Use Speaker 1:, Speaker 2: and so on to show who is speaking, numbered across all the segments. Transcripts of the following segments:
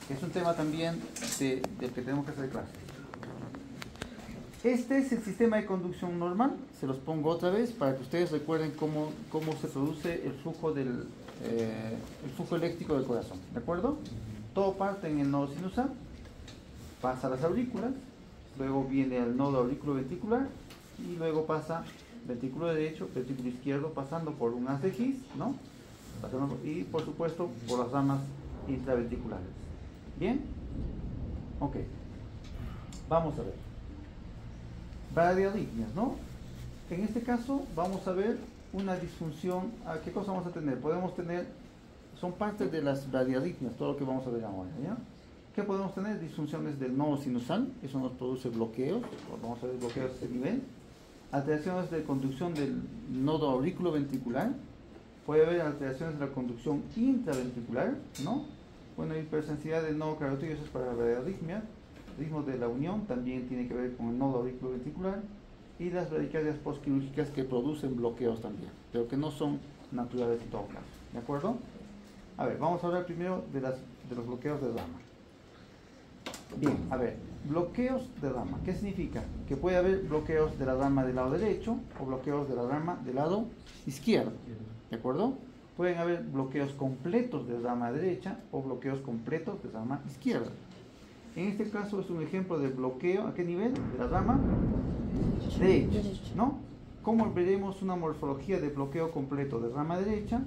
Speaker 1: que es un tema también del que tenemos que hacer clase. Este es el sistema de conducción normal. Se los pongo otra vez para que ustedes recuerden cómo se produce el flujo eléctrico del corazón. ¿De acuerdo? Todo parte en el nodo sinusal, pasa a las aurículas, luego viene al nodo auriculoventricular y luego pasa ventrículo derecho, ventrículo izquierdo, pasando por un haz de His, ¿no? Y por supuesto por las ramas intraventriculares. ¿Bien? Ok. Vamos a ver. Bradiarritmias, ¿no? En este caso vamos a ver una disfunción. ¿Qué cosa vamos a tener? Podemos tener, son partes de las bradiarritmias, todo lo que vamos a ver ahora, ¿ya? ¿Qué podemos tener? Disfunciones del nodo sinusal, eso nos produce bloqueos, vamos a ver bloqueos a este nivel. Alteraciones de conducción del nodo auriculoventricular, puede haber alteraciones de la conducción intraventricular, ¿no? Bueno, hipersensibilidad del nodo carotídeo, eso es para la bradiarritmia. Ritmo de la unión también tiene que ver con el nodo auriculoventricular, y las bradicardias postquirúrgicas que producen bloqueos también, pero que no son naturales en todo caso. ¿De acuerdo? A ver, vamos a hablar primero de los bloqueos de rama. Bien, a ver, bloqueos de rama. ¿Qué significa? Que puede haber bloqueos de la rama del lado derecho o bloqueos de la rama del lado izquierdo. ¿De acuerdo? Pueden haber bloqueos completos de rama derecha o bloqueos completos de rama izquierda. En este caso es un ejemplo de bloqueo. ¿A qué nivel? De la rama derecha, ¿no? ¿Cómo veremos una morfología de bloqueo completo de rama derecha?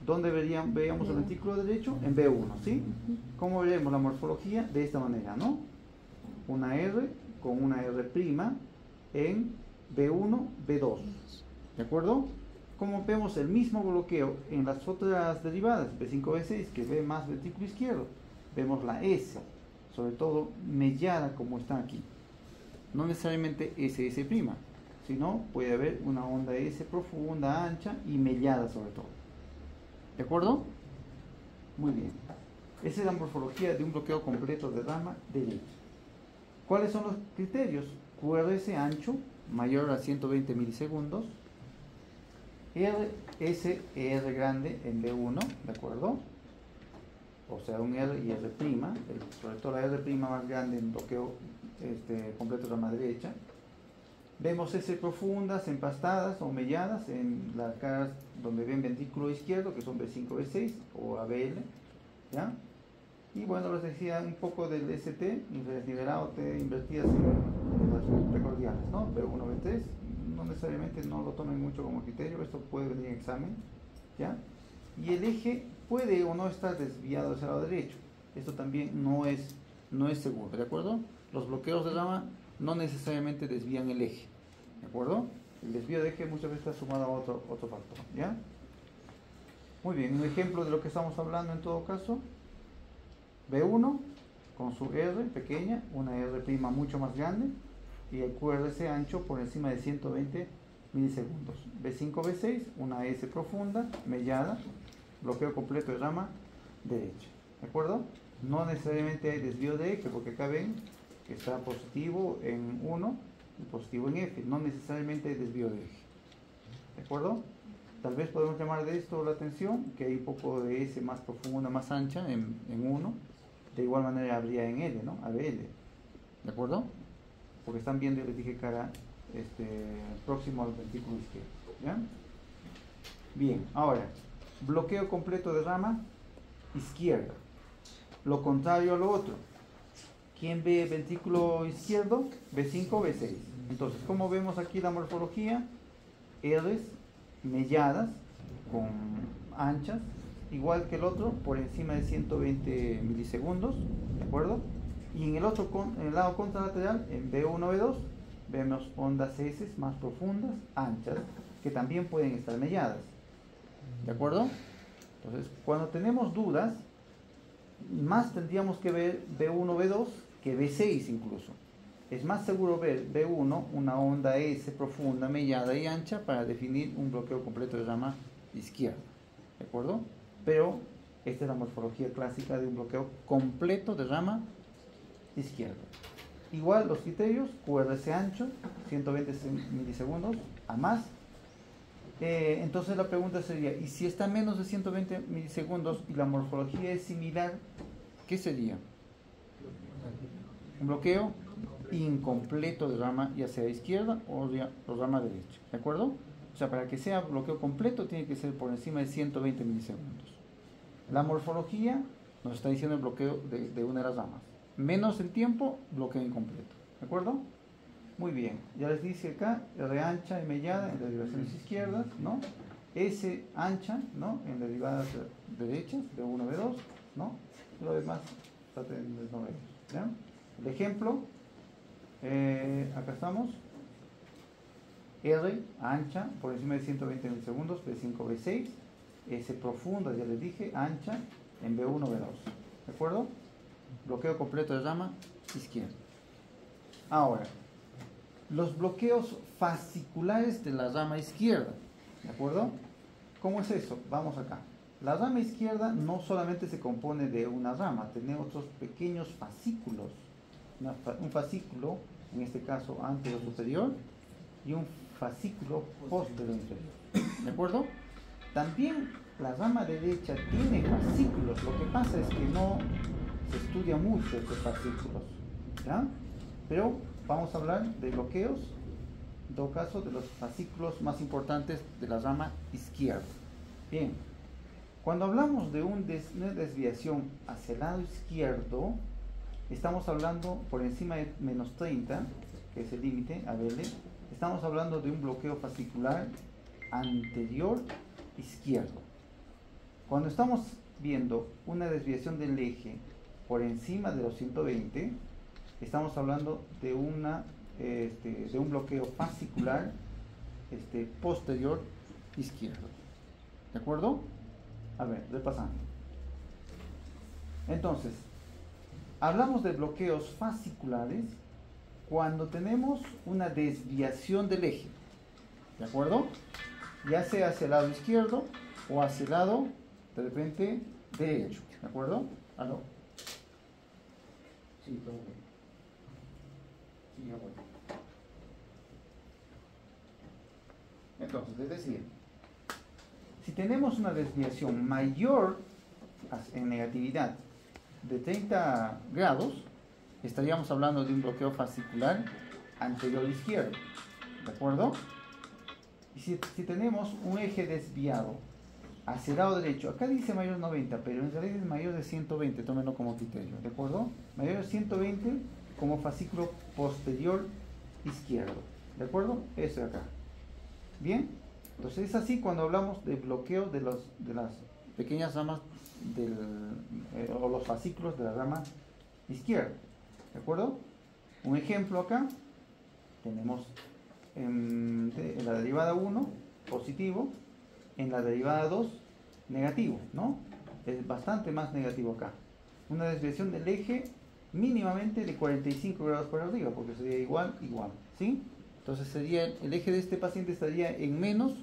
Speaker 1: ¿Dónde veríamos el ventrículo derecho? En B1, ¿sí? ¿Cómo veremos la morfología? De esta manera, ¿no? Una R con una R' en B1, B2. ¿De acuerdo? ¿Cómo vemos el mismo bloqueo en las otras derivadas? B5, B6, que ve más ventrículo izquierdo. Vemos la S, sobre todo mellada como está aquí. No necesariamente SS', sino puede haber una onda S profunda, ancha y mellada sobre todo. ¿De acuerdo? Muy bien. Esa es la morfología de un bloqueo completo de rama derecha. ¿Cuáles son los criterios? QRS ancho, mayor a 120 milisegundos. RSR grande en B1, ¿de acuerdo? O sea, un R y R', sobre todo la R' más grande en bloqueo completo de rama derecha. Vemos S profundas, empastadas o melladas en las caras donde ven ventrículo izquierdo, que son B5, B6 o ABL, ¿ya? Y bueno, les decía un poco del ST, nivelado T invertidas en las precordiales, ¿no? B1, B3, no necesariamente no lo tomen mucho como criterio, esto puede venir en examen, ¿ya? Y el eje puede o no estar desviado hacia el lado derecho, esto también no es seguro, ¿de acuerdo? Los bloqueos de rama no necesariamente desvían el eje, ¿de acuerdo? El desvío de eje muchas veces está sumado a otro factor, ¿ya? Muy bien, un ejemplo de lo que estamos hablando en todo caso, B1 con su R pequeña, una R' mucho más grande y el QRS ancho por encima de 120 milisegundos. B5, B6, una S profunda, mellada, bloqueo completo de rama derecha, ¿de acuerdo? No necesariamente hay desvío de eje, porque acá ven que está positivo en 1 y positivo en F, no necesariamente hay desvío de eje, ¿de acuerdo? Tal vez podemos llamar de esto la atención, que hay un poco de S más profunda, más ancha en 1, de igual manera habría en L, ¿no? ABL, ¿de acuerdo? Porque están viendo, yo les dije, cara próximo al ventrículo izquierdo, ¿ya? Bien, ahora, bloqueo completo de rama izquierda. Lo contrario a lo otro. ¿Quién ve ventrículo izquierdo? B5, B6. Entonces, ¿cómo vemos aquí la morfología? R's melladas, con anchas, igual que el otro, por encima de 120 milisegundos, ¿de acuerdo? Y en en el lado contralateral, en B1, B2, vemos ondas S más profundas, anchas, que también pueden estar melladas, ¿de acuerdo? Entonces, cuando tenemos dudas, más tendríamos que ver B1, B2 que B6 incluso. Es más seguro ver B1, una onda S profunda, mellada y ancha, para definir un bloqueo completo de rama izquierda, ¿de acuerdo? Pero esta es la morfología clásica de un bloqueo completo de rama izquierda. Igual los criterios, QRS ancho, 120 milisegundos a más. Entonces la pregunta sería, ¿y si está menos de 120 milisegundos y la morfología es similar, ¿qué sería? Un bloqueo incompleto de rama, ya sea izquierda o rama derecha, ¿de acuerdo? O sea, para que sea bloqueo completo tiene que ser por encima de 120 milisegundos. La morfología nos está diciendo el bloqueo de una de las ramas. Menos el tiempo, bloqueo incompleto, ¿de acuerdo? Muy bien, ya les dice acá, R ancha y mellada en derivaciones izquierdas, ¿no? S ancha, ¿no? En derivadas derechas, B1, B2, ¿no? Lo demás está teniendo ¿ya? El ejemplo, acá estamos, R ancha por encima de 120 milisegundos, B5, B6, S profunda, ya les dije, ancha en B1, B2, ¿de acuerdo? Bloqueo completo de rama izquierda. Ahora, los bloqueos fasciculares de la rama izquierda, ¿de acuerdo? ¿Cómo es eso? Vamos acá. La rama izquierda no solamente se compone de una rama, tiene otros pequeños fascículos. Un fascículo, en este caso anterior superior, y un fascículo posterior inferior. ¿De acuerdo? También la rama derecha tiene fascículos, lo que pasa es que no se estudia mucho estos fascículos, ¿ya? Pero vamos a hablar de bloqueos, en todo caso, de los fascículos más importantes de la rama izquierda. Bien, cuando hablamos de una desviación hacia el lado izquierdo, estamos hablando por encima de menos 30, que es el límite, a verle, estamos hablando de un bloqueo fascicular anterior izquierdo. Cuando estamos viendo una desviación del eje por encima de los 120, estamos hablando de un bloqueo fascicular posterior izquierdo. ¿De acuerdo? A ver, repasando. Entonces, hablamos de bloqueos fasciculares cuando tenemos una desviación del eje. ¿De acuerdo? Ya sea hacia el lado izquierdo o hacia el lado, de repente, derecho. ¿De acuerdo? ¿Aló? Sí, todo bien. Sí, ya voy. Entonces, es decir, si tenemos una desviación mayor en negatividad de 30 grados, estaríamos hablando de un bloqueo fascicular anterior izquierdo. ¿De acuerdo? Y si tenemos un eje desviado hacia el lado derecho, acá dice mayor 90, pero en realidad es mayor de 120, tómenlo como criterio, ¿de acuerdo? Mayor de 120 como fascículo posterior izquierdo, ¿de acuerdo? Eso de acá. Bien, entonces es así cuando hablamos de bloqueo de las pequeñas ramas o los fascículos de la rama izquierda, ¿de acuerdo? Un ejemplo acá, tenemos en la derivada 1 positivo, en la derivada 2 negativo, ¿no? Es bastante más negativo acá. Una desviación del eje mínimamente de 45 grados por arriba, porque sería igual, ¿sí? Entonces sería, el eje de este paciente estaría en menos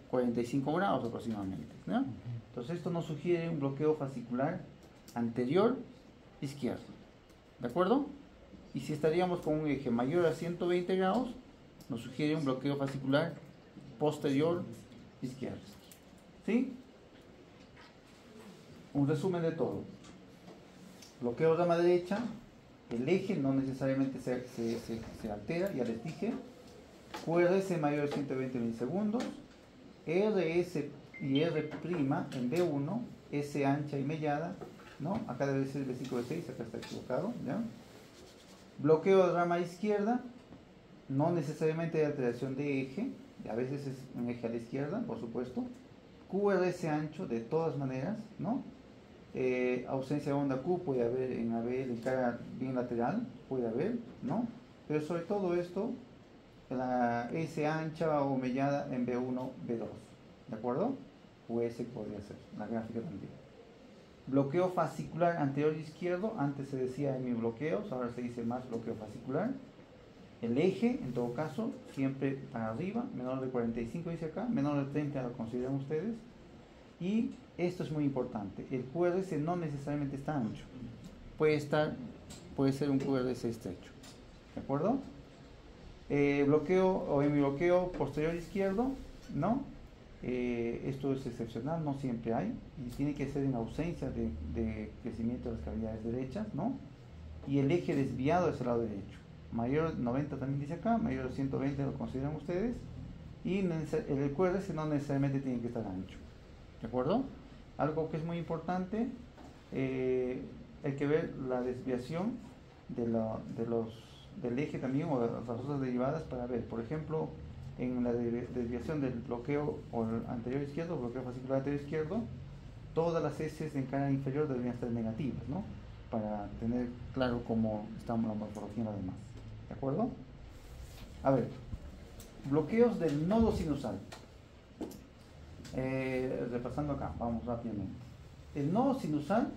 Speaker 1: 45 grados aproximadamente, ¿no? Entonces esto nos sugiere un bloqueo fascicular anterior izquierdo, ¿de acuerdo? Y si estaríamos con un eje mayor a 120 grados, nos sugiere un bloqueo fascicular posterior izquierdo, ¿sí? Un resumen de todo. Bloqueo rama derecha, el eje no necesariamente se altera, ya les dije. QRS mayor de 120 milisegundos, RS y R' en B1, S ancha y mellada, ¿no? Acá debe ser B5, B6, acá está equivocado, ¿ya? Bloqueo de rama izquierda, no necesariamente hay alteración de eje, a veces es un eje a la izquierda, por supuesto. QRS ancho, de todas maneras, ¿no? Ausencia de onda Q puede haber en ABL, en cara bien lateral, puede haber, ¿no? Pero sobre todo esto, la S ancha o mellada en B1, B2, ¿de acuerdo? O S podría ser, la gráfica también. Bloqueo fascicular anterior izquierdo, antes se decía hemibloqueos, ahora se dice más bloqueo fascicular. El eje, en todo caso, siempre para arriba, menor de 45 dice acá, menor de 30 lo consideran ustedes. Y esto es muy importante, el QRS no necesariamente está ancho, puede ser un QRS estrecho, ¿de acuerdo? Bloqueo o hemibloqueo posterior izquierdo, ¿no? Esto es excepcional, no siempre hay, y tiene que ser en ausencia de crecimiento de las cavidades derechas, ¿no? Y el eje desviado es el lado derecho. Mayor de 90 también dice acá, mayor de 120 lo consideran ustedes, y el QRS no necesariamente tiene que estar ancho, ¿de acuerdo? Algo que es muy importante, hay que ver la desviación del eje también, o de las otras derivadas, para ver, por ejemplo, en la desviación del bloqueo o el anterior izquierdo, bloqueo fascicular anterior izquierdo, todas las heces en cara inferior deberían estar negativas, ¿no? Para tener claro cómo está la morfología y lo demás. ¿De acuerdo? A ver, bloqueos del nodo sinusal. Repasando acá, vamos rápidamente. El nodo sinusal,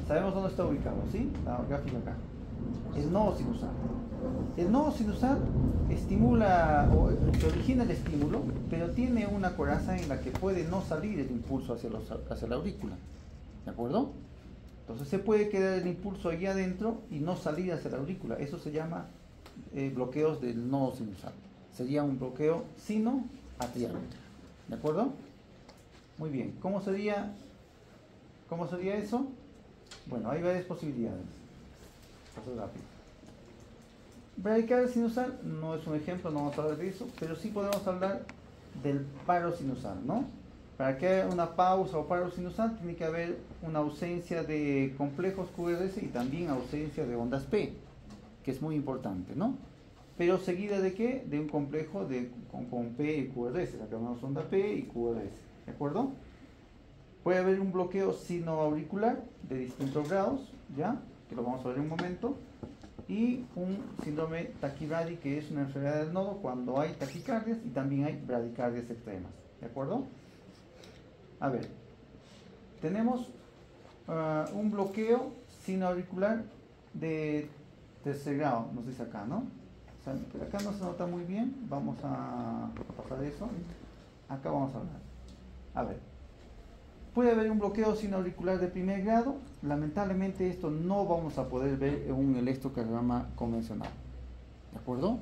Speaker 1: sabemos dónde está ubicado, ¿sí? La gráfica acá. El nodo sinusal. El nodo sinusal estimula o origina el estímulo, pero tiene una coraza en la que puede no salir el impulso hacia la aurícula. ¿De acuerdo? Entonces se puede quedar el impulso allí adentro y no salir hacia la aurícula. Eso se llama bloqueos del nodo sinusal. Sería un bloqueo sinoatrial. ¿De acuerdo? Muy bien. ¿Cómo sería eso? Bueno, hay varias posibilidades. Paso rápido. Bradicardia sinusal no es un ejemplo, no vamos a hablar de eso, pero sí podemos hablar del paro sinusal, ¿no? Para que haya una pausa o paro sinusal tiene que haber una ausencia de complejos QRS y también ausencia de ondas P, que es muy importante, ¿no? Pero seguida de ¿qué? De un complejo con P y QRS, la que llamamos onda P y QRS, ¿de acuerdo? Puede haber un bloqueo sinoauricular de distintos grados, ¿ya? Que lo vamos a ver en un momento. Y un síndrome taquibradi, que es una enfermedad del nodo cuando hay taquicardias y también hay bradicardias extremas, ¿de acuerdo? A ver, tenemos un bloqueo sinoauricular de tercer grado, nos dice acá, ¿no? O sea, acá no se nota muy bien, vamos a pasar eso. Acá vamos a hablar. A ver, puede haber un bloqueo sinoauricular de primer grado. Lamentablemente esto no vamos a poder ver en un electrocardiograma convencional, ¿de acuerdo?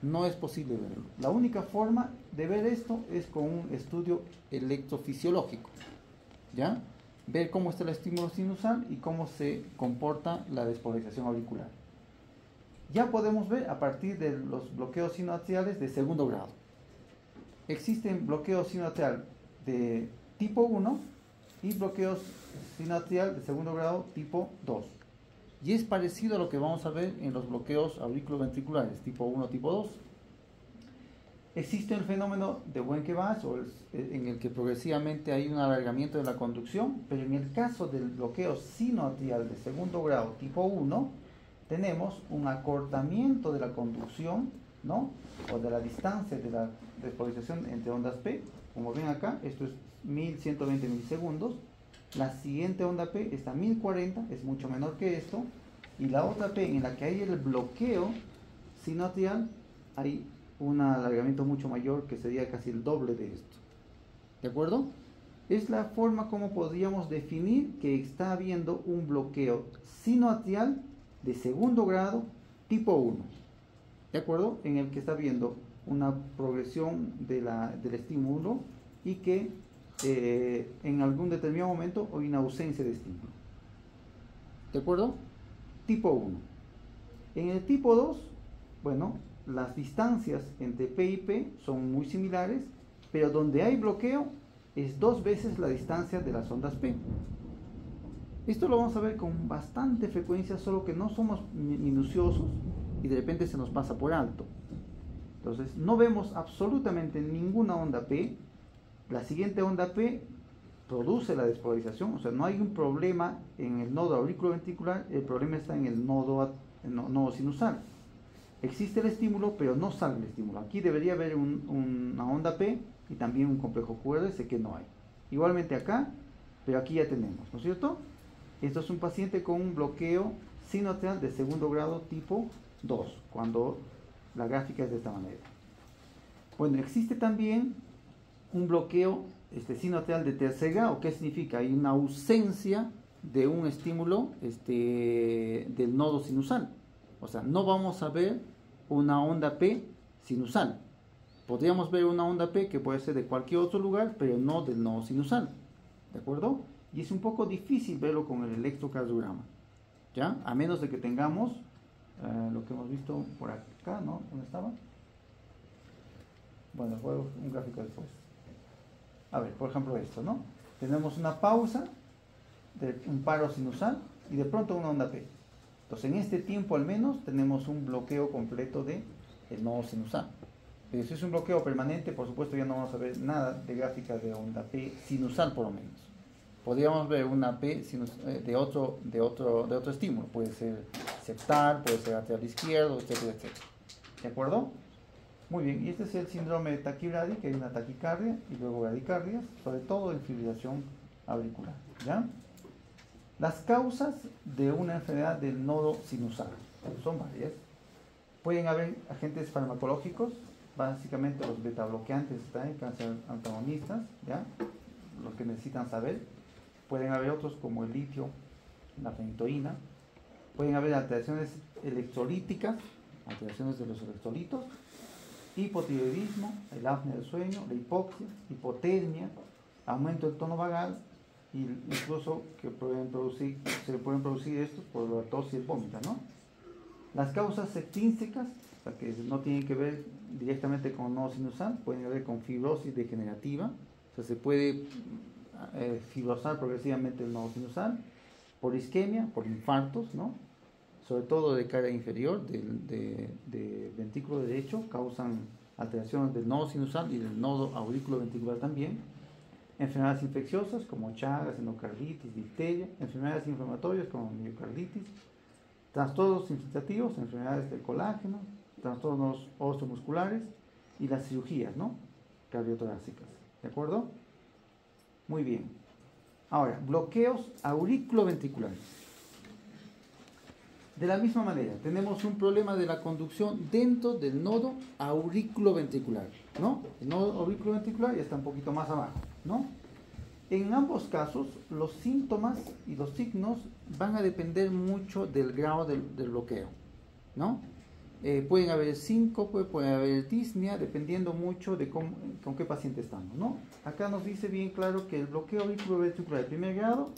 Speaker 1: No es posible verlo. La única forma de ver esto es con un estudio electrofisiológico, ¿ya? Ver cómo está el estímulo sinusal y cómo se comporta la despolarización auricular. Ya podemos ver a partir de los bloqueos sinoatriales de segundo grado. Existen bloqueos sinoatrial de tipo 1 y bloqueos sinoatrial de segundo grado tipo 2. Y es parecido a lo que vamos a ver en los bloqueos auriculoventriculares tipo 1, tipo 2. Existe el fenómeno de Wenck-Bass, en el que progresivamente hay un alargamiento de la conducción, pero en el caso del bloqueo sinoatrial de segundo grado tipo 1, tenemos un acortamiento de la conducción, ¿no? O de la distancia de la despolarización entre ondas P. Como ven acá, esto es 1120 milisegundos. La siguiente onda P está a 1040, es mucho menor que esto. Y la otra P en la que hay el bloqueo sinoatrial, hay un alargamiento mucho mayor que sería casi el doble de esto. ¿De acuerdo? Es la forma como podríamos definir que está habiendo un bloqueo sinoatrial de segundo grado tipo 1. ¿De acuerdo? En el que está habiendo una progresión del estímulo y que en algún determinado momento hay una ausencia de estímulo. ¿De acuerdo? Tipo 1. En el tipo 2, bueno, las distancias entre P y P son muy similares, pero donde hay bloqueo es 2 veces la distancia de las ondas P. Esto lo vamos a ver con bastante frecuencia, solo que no somos minuciosos y de repente se nos pasa por alto. Entonces no vemos absolutamente ninguna onda P. La siguiente onda P produce la despolarización, o sea, no hay un problema en el nodo auriculoventricular, el problema está en el nodo sinusal. Existe el estímulo, pero no sale el estímulo. Aquí debería haber una onda P y también un complejo QRS que no hay. Igualmente acá, pero aquí ya tenemos, ¿no es cierto? Esto es un paciente con un bloqueo sinoatrial de segundo grado tipo 2, cuando la gráfica es de esta manera. Bueno, existe también un bloqueo sinoatrial de tercer grado. ¿Qué significa? Hay una ausencia de un estímulo del nodo sinusal. O sea, no vamos a ver una onda P sinusal. Podríamos ver una onda P que puede ser de cualquier otro lugar, pero no del nodo sinusal, ¿de acuerdo? Y es un poco difícil verlo con el electrocardiograma, ¿ya? A menos de que tengamos lo que hemos visto por acá, ¿no? ¿Dónde estaba? Bueno, fue un gráfico después. A ver, por ejemplo esto, ¿no? Tenemos una pausa de un paro sinusal y de pronto una onda P. Entonces en este tiempo al menos tenemos un bloqueo completo del nodo sinusal. Pero si es un bloqueo permanente, por supuesto ya no vamos a ver nada de gráfica de onda P sinusal por lo menos. Podríamos ver una P de otro estímulo, puede ser septal, puede ser lateral izquierdo, etcétera, etcétera. ¿De acuerdo? Muy bien, y este es el síndrome de taquibradia, que hay una taquicardia y luego bradicardias, sobre todo en fibrilación auricular, ¿ya? Las causas de una enfermedad del nodo sinusal son varias. Pueden haber agentes farmacológicos, básicamente los beta-bloqueantes están cáncer antagonistas, ¿ya? Los que necesitan saber. Pueden haber otros como el litio, la fenitoína. Pueden haber alteraciones electrolíticas, alteraciones de los electrolitos, hipotiroidismo, el apnea del sueño, la hipoxia, hipotermia, aumento del tono vagal, y incluso que se pueden producir estos por la tos y el vómito, ¿no? Las causas extrínsecas, o sea, que no tienen que ver directamente con el nodo sinusal, pueden ver con fibrosis degenerativa, o sea, se puede fibrosar progresivamente el nodo sinusal, por isquemia, por infartos, ¿no? Sobre todo de cara inferior de ventrículo derecho, causan alteraciones del nodo sinusal y del nodo auriculoventricular también. Enfermedades infecciosas como Chagas, endocarditis, difteria, enfermedades inflamatorias como miocarditis, trastornos infiltrativos, enfermedades del colágeno, trastornos osteomusculares y las cirugías, ¿no? Cardiotorácicas. ¿De acuerdo? Muy bien. Ahora, bloqueos auriculoventriculares. De la misma manera, tenemos un problema de la conducción dentro del nodo auriculoventricular, ¿no? El nodo auriculoventricular ya está un poquito más abajo, ¿no? En ambos casos, los síntomas y los signos van a depender mucho del grado del bloqueo, ¿no? Pueden haber síncope, puede haber disnea, dependiendo mucho de con qué paciente estamos, ¿no? Acá nos dice bien claro que el bloqueo auriculoventricular de primer grado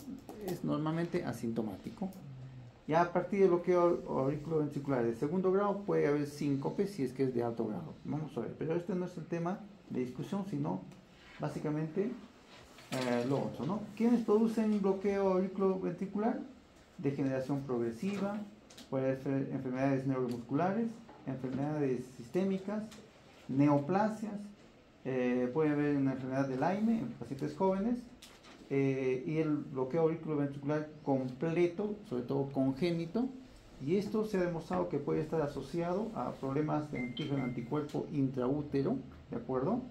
Speaker 1: es normalmente asintomático. Ya a partir del bloqueo auriculoventricular de segundo grado puede haber síncope si es que es de alto grado. Vamos a ver, pero este no es el tema de discusión, sino básicamente lo otro, ¿no? ¿Quiénes producen bloqueo auriculoventricular? Degeneración progresiva, puede ser enfermedades neuromusculares, enfermedades sistémicas, neoplasias, puede haber una enfermedad de Lyme en pacientes jóvenes, y el bloqueo auriculoventricular completo, sobre todo congénito, y esto se ha demostrado que puede estar asociado a problemas de antígeno anticuerpo intraútero, ¿de acuerdo?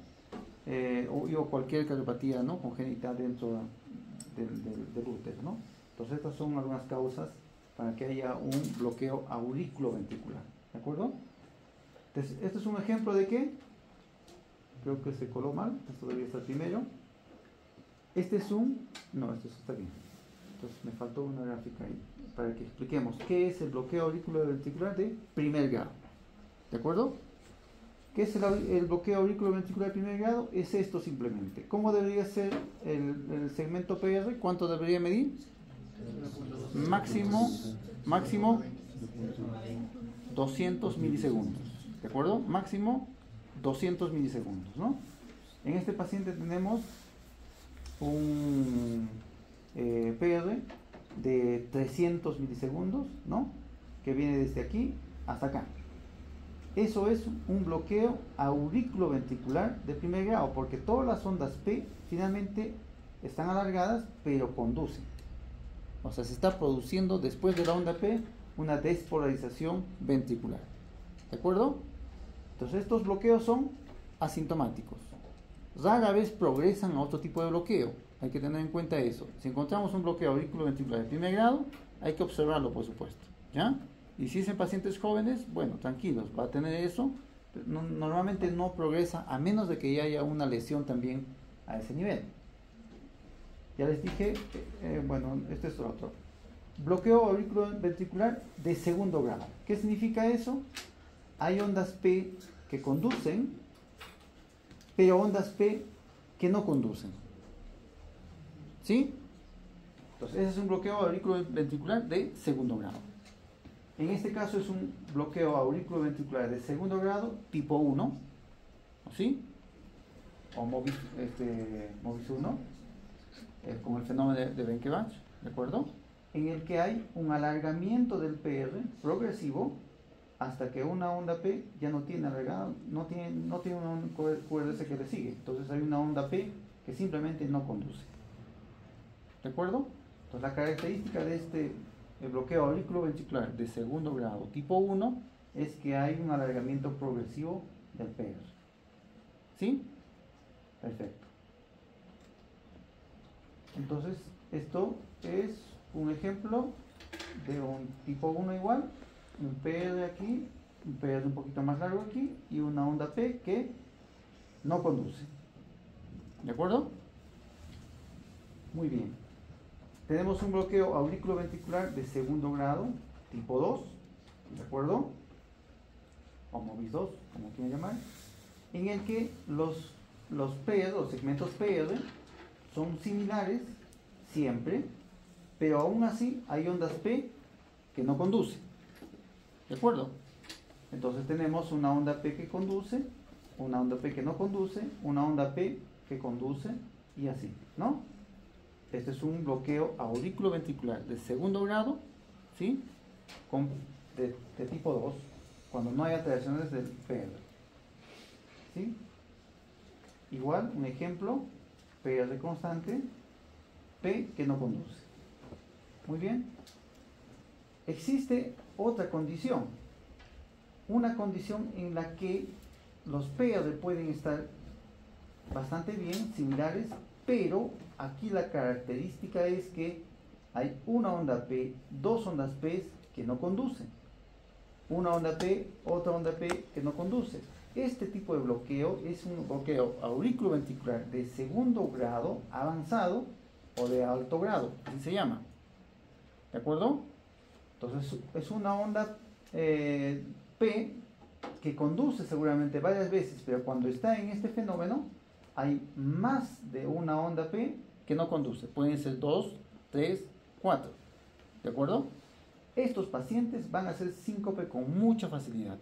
Speaker 1: O cualquier cardiopatía, ¿no?, congénita dentro del útero, ¿no? Entonces estas son algunas causas para que haya un bloqueo auriculoventricular, ¿de acuerdo? Entonces, este es un ejemplo de qué. Creo que se coló mal, esto debería estar primero. Este es no, esto está bien. Entonces me faltó una gráfica ahí para que expliquemos qué es el bloqueo auriculoventricular de primer grado. ¿De acuerdo? ¿Qué es el bloqueo auriculoventricular de primer grado? Es esto simplemente. ¿Cómo debería ser el segmento PR? ¿Cuánto debería medir? Máximo 200 milisegundos. ¿De acuerdo? Máximo 200 milisegundos, ¿no? En este paciente tenemos un PR de 300 milisegundos, ¿no?, que viene desde aquí hasta acá. Eso es un bloqueo auriculoventricular de primer grado, porque todas las ondas P finalmente están alargadas, pero conducen. O sea, se está produciendo después de la onda P una despolarización ventricular. ¿De acuerdo? Entonces estos bloqueos son asintomáticos. Rara vez progresan a otro tipo de bloqueo. Hay que tener en cuenta eso. Si encontramos un bloqueo auriculoventricular de primer grado, hay que observarlo, por supuesto, ¿ya? Y si es en pacientes jóvenes, bueno, tranquilos, va a tener eso. Normalmente no progresa a menos de que ya haya una lesión también a ese nivel. Ya les dije, bueno, este es otro. Bloqueo auriculoventricular de segundo grado. ¿Qué significa eso? Hay ondas P que conducen, pero ondas P que no conducen. ¿Sí? Entonces, ese es un bloqueo auriculoventricular de segundo grado. En este caso es un bloqueo auriculoventricular de segundo grado tipo 1, ¿sí? O MOVIS 1, con el fenómeno de Benke-Bach, ¿de acuerdo? En el que hay un alargamiento del PR progresivo hasta que una onda P ya no tiene alargado, no tiene un QRS que le sigue. Entonces hay una onda P que simplemente no conduce. ¿De acuerdo? Entonces la característica de este bloqueo auriculoventricular de segundo grado tipo 1 es que hay un alargamiento progresivo del PR. ¿Sí? Perfecto. Entonces esto es un ejemplo de un tipo 1 igual, un PR aquí, un PR un poquito más largo aquí y una onda P que no conduce. ¿De acuerdo? Muy bien. Tenemos un bloqueo auriculoventricular de segundo grado, tipo 2, ¿de acuerdo? O MOVIS 2, como quieran llamar, en el que los PR, los segmentos PR, son similares siempre, pero aún así hay ondas P que no conducen. ¿De acuerdo? Entonces tenemos una onda P que conduce, una onda P que no conduce, una onda P que conduce y así, ¿no? Este es un bloqueo auriculoventricular de segundo grado, ¿sí? De tipo 2, cuando no hay alteraciones del PR. ¿Sí? Igual, un ejemplo, PR constante, P que no conduce. Muy bien. Existe otra condición, una condición en la que los PR pueden estar bastante bien, similares, pero aquí la característica es que hay una onda P, dos ondas P que no conducen. Una onda P, otra onda P que no conduce. Este tipo de bloqueo es un bloqueo auriculoventricular de segundo grado avanzado o de alto grado, así se llama. ¿De acuerdo? Entonces es una onda P que conduce seguramente varias veces, pero cuando está en este fenómeno hay más de una onda P que no conduce. Pueden ser 2, 3, 4. ¿De acuerdo? Estos pacientes van a hacer síncope con mucha facilidad.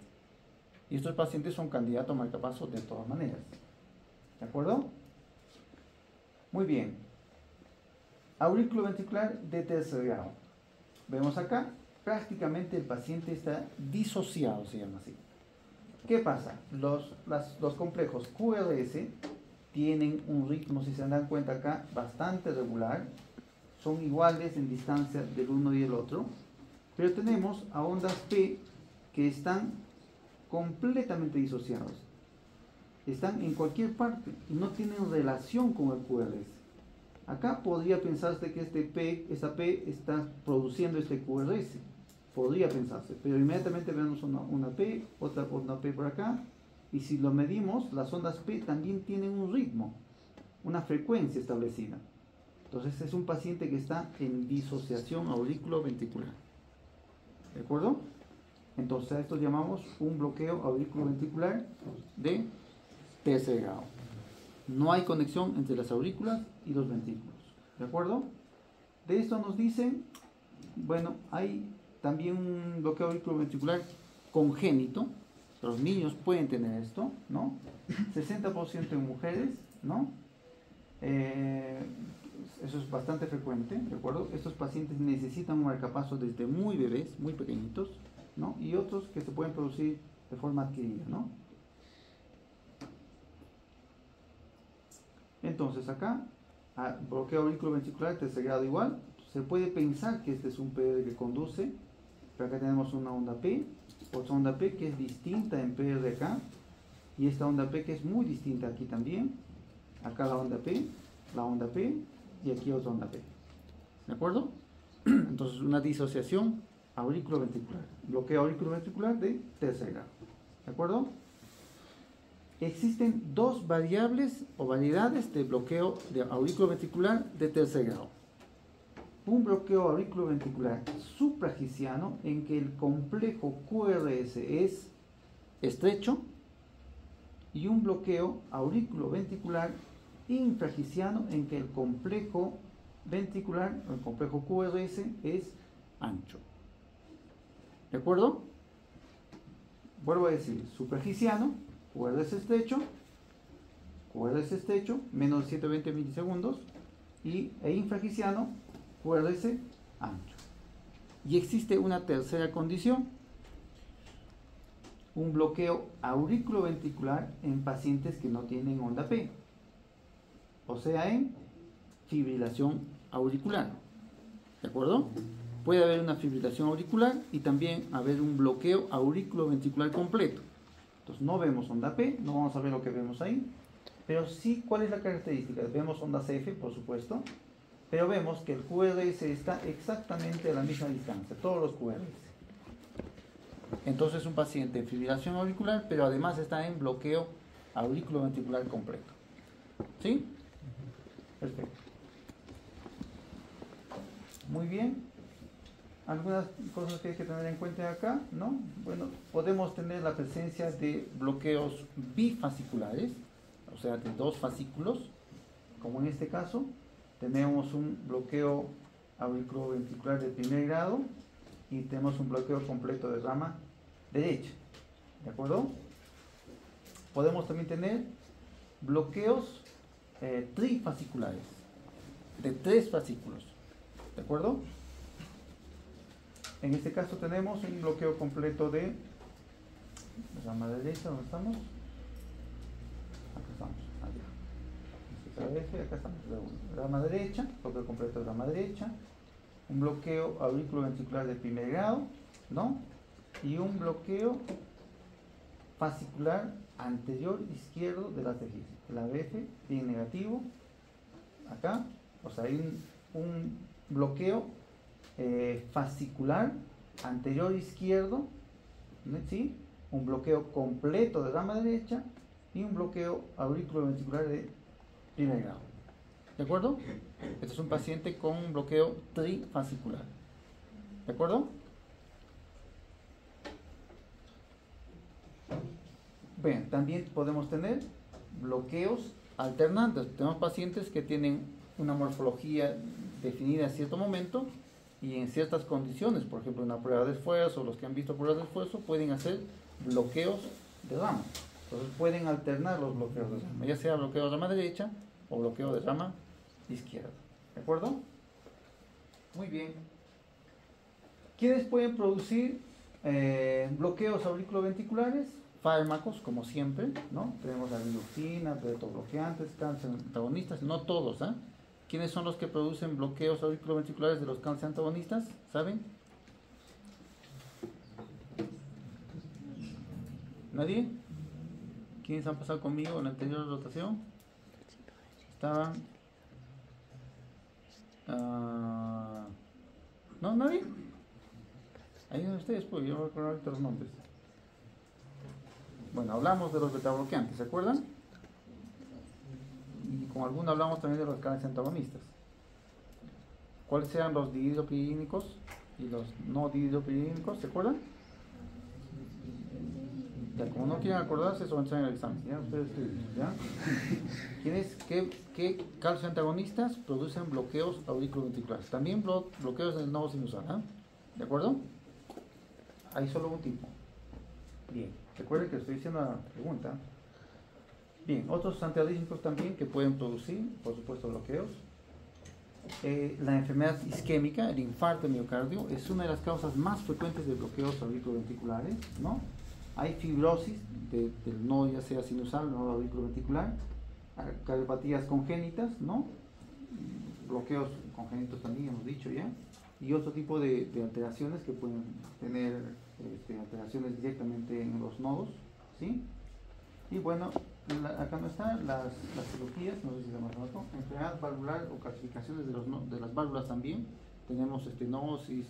Speaker 1: Y estos pacientes son candidatos a marcapaso de todas maneras. ¿De acuerdo? Muy bien. Auriculoventricular de tercer grado. Vemos acá, prácticamente el paciente está disociado, se llama así. ¿Qué pasa? Los complejos QRS tienen un ritmo, si se dan cuenta acá, bastante regular. Son iguales en distancia del uno y el otro. Pero tenemos a ondas P que están completamente disociados. Están en cualquier parte y no tienen relación con el QRS. Acá podría pensarse que esta P está produciendo este QRS. Podría pensarse, pero inmediatamente vemos una P, otra P por acá. Y si lo medimos, las ondas P también tienen un ritmo, una frecuencia establecida. Entonces es un paciente que está en disociación auriculoventricular. ¿De acuerdo? Entonces a esto llamamos un bloqueo auriculoventricular de tercer grado. No hay conexión entre las aurículas y los ventrículos. ¿De acuerdo? De esto nos dicen, bueno, hay también un bloqueo auriculoventricular congénito. Los niños pueden tener esto, ¿no? 60% en mujeres, ¿no? Eso es bastante frecuente, ¿de acuerdo? Estos pacientes necesitan un marcapaso desde muy bebés, muy pequeñitos, ¿no? Y otros que se pueden producir de forma adquirida, ¿no? Entonces acá, bloqueo auriculoventricular tercer grado igual, se puede pensar que este es un PR que conduce, pero acá tenemos una onda P, otra onda P que es distinta en PR acá, y esta onda P que es muy distinta aquí también, acá la onda P, y aquí otra onda P. ¿De acuerdo? Entonces una disociación auriculoventricular, bloqueo auriculoventricular de tercer grado. ¿De acuerdo? Existen dos variables o variedades de bloqueo de auriculoventricular de tercer grado. Un bloqueo auriculoventricular supragiciano en que el complejo QRS es estrecho, y un bloqueo auriculoventricular infragiciano en que el complejo ventricular, el complejo QRS, es ancho. ¿De acuerdo? Vuelvo a decir, supragiciano, QRS estrecho, menos de 120 milisegundos, e infragiciano, QRS ancho. Y existe una tercera condición, un bloqueo auriculoventricular en pacientes que no tienen onda P, o sea, en fibrilación auricular. ¿De acuerdo? Puede haber una fibrilación auricular y también haber un bloqueo auriculoventricular completo. Entonces no vemos onda P, no vamos a ver lo que vemos ahí, pero sí, ¿cuál es la característica? Vemos onda CF, por supuesto, pero vemos que el QRS está exactamente a la misma distancia, todos los QRS. Entonces es un paciente en fibrilación auricular, pero además está en bloqueo auriculoventricular completo. ¿Sí? Perfecto. Muy bien. Algunas cosas que hay que tener en cuenta acá, ¿no? Bueno, podemos tener la presencia de bloqueos bifasciculares, o sea, de dos fascículos, como en este caso. Tenemos un bloqueo auriculoventricular de primer grado y tenemos un bloqueo completo de rama derecha. ¿De acuerdo? Podemos también tener bloqueos trifasciculares de 3 fascículos. ¿De acuerdo? En este caso tenemos un bloqueo completo de rama derecha. ¿Dónde estamos? Acá estamos. Acá estamos. Rama derecha, bloqueo completo de rama derecha, un bloqueo auriculoventricular de primer grado, ¿no? Y un bloqueo fascicular anterior izquierdo de la tejido. El ABF bien negativo, acá, o sea, hay un bloqueo fascicular anterior izquierdo, ¿sí? Un bloqueo completo de rama derecha y un bloqueo auriculoventricular de primer grado. ¿De acuerdo? Este es un paciente con un bloqueo trifascicular. ¿De acuerdo? Bien, también podemos tener bloqueos alternantes. Tenemos pacientes que tienen una morfología definida en cierto momento y en ciertas condiciones, por ejemplo, en una prueba de esfuerzo, los que han visto pruebas de esfuerzo pueden hacer bloqueos de rama. Entonces pueden alternar los bloqueos de rama, ya sea bloqueo de rama derecha o bloqueo de rama izquierda. ¿De acuerdo? Muy bien. ¿Quiénes pueden producir bloqueos auriculoventriculares? Fármacos, como siempre, ¿no? Tenemos la digoxina, beta-bloqueantes, cáncer antagonistas, no todos, ¿eh? ¿Quiénes son los que producen bloqueos auriculoventriculares de los cáncer antagonistas? ¿Saben? ¿Nadie? ¿Quiénes han pasado conmigo en la anterior rotación? Estaban... ¿No? ¿Nadie? Ahí donde ustedes, pues yo recuerdo ahorita los nombres. Bueno, hablamos de los beta-bloqueantes, ¿se acuerdan? Y con algunos hablamos también de los cáncer antagonistas. ¿Cuáles eran los dihidropiridínicos y los no dihidropiridínicos? ¿Se acuerdan? Ya, como no quieren acordarse, eso va a entrar en el examen. ¿Ya? Ustedes, ¿ya? ¿Qué calcio antagonistas producen bloqueos auriculoventriculares? También bloqueos del nodo sinusal, ¿eh? ¿De acuerdo? Hay solo un tipo. Bien, recuerden que estoy haciendo la pregunta. Bien, otros antiarrítmicos también que pueden producir, por supuesto, bloqueos. La enfermedad isquémica, el infarto de miocardio, es una de las causas más frecuentes de bloqueos auriculoventriculares, ¿no? Hay fibrosis del nodo, ya sea sinusal o nodo auriculoventricular, cardiopatías congénitas, ¿no? Bloqueos congénitos también, hemos dicho ya, y otro tipo de alteraciones que pueden tener alteraciones directamente en los nodos, ¿sí? Y bueno, acá no están las cirugías, no sé si se llama abajo, enfermedad valvular o calcificaciones de las válvulas también. Tenemos estenosis,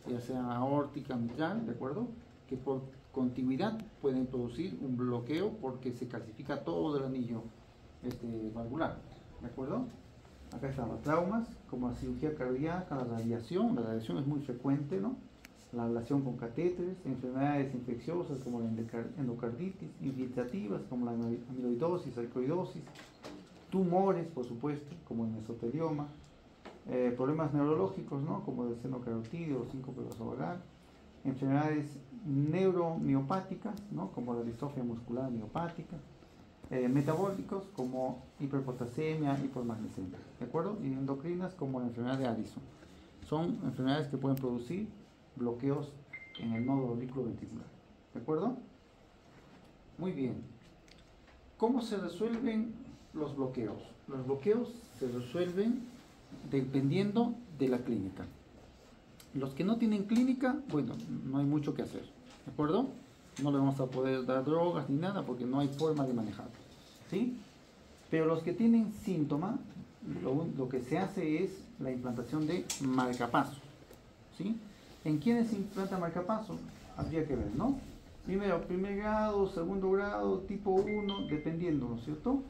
Speaker 1: ya sea aórtica, mitral, ¿de acuerdo? Que por continuidad pueden producir un bloqueo porque se calcifica todo el anillo valvular, ¿de acuerdo? Acá están los traumas, como la cirugía cardíaca, la radiación es muy frecuente, ¿no? la ablación con catéteres, enfermedades infecciosas como la endocarditis, infiltrativas como la amiloidosis, sarcoidosis, tumores, por supuesto, como el mesotelioma, problemas neurológicos, ¿no? Como el seno carotídeo o síncope vasovagal, enfermedades neuromiopáticas, ¿no? Como la distrofia muscular miopática, metabólicos como hiperpotasemia, hipermagnesemia, ¿de acuerdo? Y endocrinas como la enfermedad de Addison. Son enfermedades que pueden producir bloqueos en el nodo auriculoventricular, ¿de acuerdo? Muy bien. ¿Cómo se resuelven los bloqueos? Los bloqueos se resuelven dependiendo de la clínica. Los que no tienen clínica, bueno, no hay mucho que hacer, ¿de acuerdo? No le vamos a poder dar drogas ni nada porque no hay forma de manejarlo, ¿sí? Pero los que tienen síntoma, lo que se hace es la implantación de marcapaso, ¿sí? ¿En quiénes se implanta marcapaso? Habría que ver, ¿no? Primero, primer grado, segundo grado, tipo 1, dependiendo, ¿no es cierto?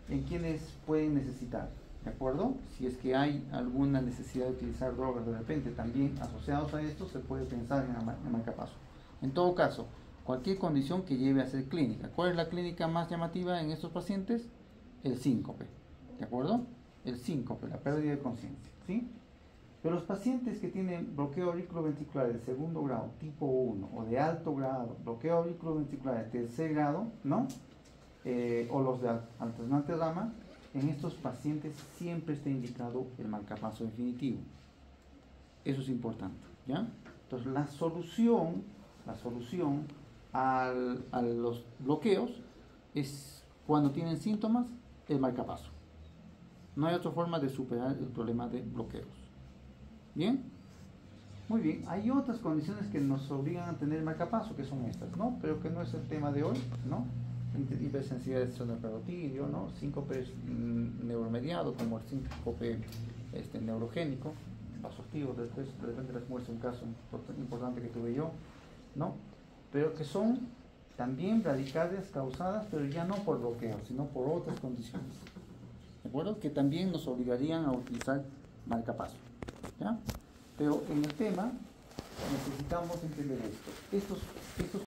Speaker 1: En quienes pueden necesitar, ¿de acuerdo? Si es que hay alguna necesidad de utilizar drogas de repente, también asociados a esto, se puede pensar en marcapaso. En todo caso, cualquier condición que lleve a ser clínica. ¿Cuál es la clínica más llamativa en estos pacientes? El síncope, ¿de acuerdo? El síncope, la pérdida de conciencia, ¿sí? Pero los pacientes que tienen bloqueo auriculoventricular de segundo grado, tipo 1, o de alto grado, bloqueo auriculoventricular de tercer grado, ¿no? O los de alternante rama, en estos pacientes siempre está indicado el marcapaso definitivo. Eso es importante, ¿ya? Entonces, la solución a los bloqueos es cuando tienen síntomas, el marcapaso. No hay otra forma de superar el problema de bloqueos. ¿Bien? Muy bien. Hay otras condiciones que nos obligan a tener marcapaso, que son estas, ¿no? Pero que no es el tema de hoy, ¿no? Hipersensibilidad del seno carotídeo, ¿no? Síncope neuromediado, como el síncope neurogénico, vasoactivo. Después de repente les muestro un caso importante que tuve yo, ¿no? Pero que son también radicales causadas, pero ya no por bloqueo, sino por otras condiciones, ¿de acuerdo? Que también nos obligarían a utilizar marcapaso, ¿ya? Pero en el tema necesitamos entender esto. Estos